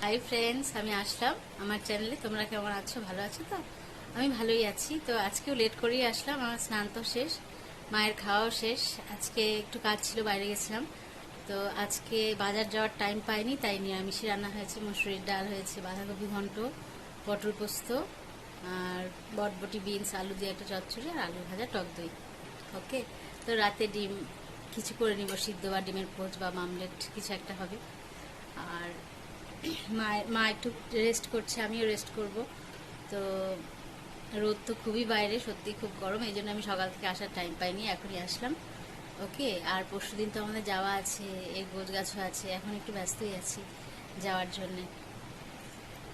Hi friends, আমি আসলাম আমার চ্যানেলে। তোমরা কেমন আছো? ভালো আছো তো? আমি ভালোই আছি। তো আজকেও লেট করেই আসলাম, আমার স্নান তো শেষ, মায়ের খাওয়াও শেষ। আজকে একটু কাজ ছিল, বাইরে গেছিলাম। তো আজকে বাজার যাওয়ার টাইম পাইনি, তাই নিরামিষই রান্না হয়েছে। মসুরির ডাল হয়েছে, বাঁধাকপি ঘন্ট, পটল পোস্ত, আর বটবটি বিনস আলু দিয়ে একটা চচ্চড়ি, আর আলু ভাজা, টক দই। ওকে। তো রাতে ডিম কিছু করে নিব, সিদ্ধ বা ডিমের পোচ বা মামলেট কিছু একটা হবে। আর মা একটু রেস্ট করছে, আমিও রেস্ট করব। তো রোদ তো খুবই বাইরে, সত্যি খুব গরম, এই জন্য আমি সকাল থেকে আসার টাইম পাইনি, এখনই আসলাম। ওকে। আর পরশু দিন তো আমাদের যাওয়া আছে, এর গোছ গাছও আছে, এখন একটু ব্যস্তই আছি যাওয়ার জন্যে।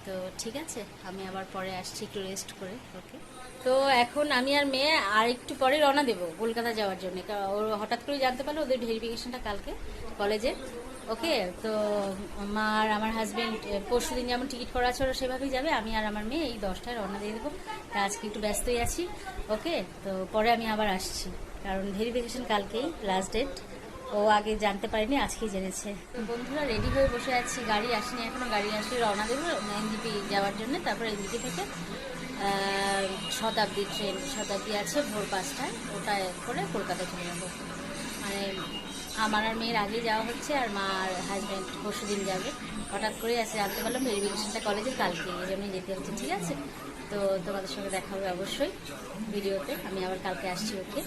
তো ঠিক আছে, আমি আবার পরে আসছি একটু রেস্ট করে। ওকে। তো এখন আমি আর মেয়ে আর একটু পরে রওনা দেবো কলকাতা যাওয়ার জন্য। ওর হঠাৎ করে জানতে পারলো ওদের ভেরিফিকেশনটা কালকে কলেজে। ওকে। তো মা আর আমার হাজব্যান্ড পরশু দিন যেমন টিকিট করা আছে ওরা সেভাবেই যাবে, আমি আর আমার মেয়ে এই 10টায় রওনা দিয়ে দেবো। তা আজকে একটু ব্যস্তই আছি। ওকে। তো পরে আমি আবার আসছি, কারণ ভেরিফিকেশন কালকেই লাস্ট ডেট। ও আগে জানতে পারিনি, আজকেই জেনেছে। তো বন্ধুরা রেডি হয়ে বসে আছি, গাড়ি আসেনি এখনো, গাড়ি আসলে রওনা দেবো এনজিপি যাওয়ার জন্য। তারপর এনজিপি থেকে শতাব্দী ট্রেন, শতাব্দী আছে ভোর 5টায়, ওটা করে কলকাতা চলে যাবো। মানে আমার আর মেয়ের আগেই যাওয়া হচ্ছে, আর মা আর হাজব্যান্ড পরশু দিন যাবে। হঠাৎ করে আসে জানতে পারলাম ভেরিফিকেশনটা কলেজের কালকে, এই জন্যই যেতে হচ্ছে। ঠিক আছে, তো তোমাদের সঙ্গে দেখা হবে অবশ্যই ভিডিওতে, আমি আবার কালকে আসছি। ওকে।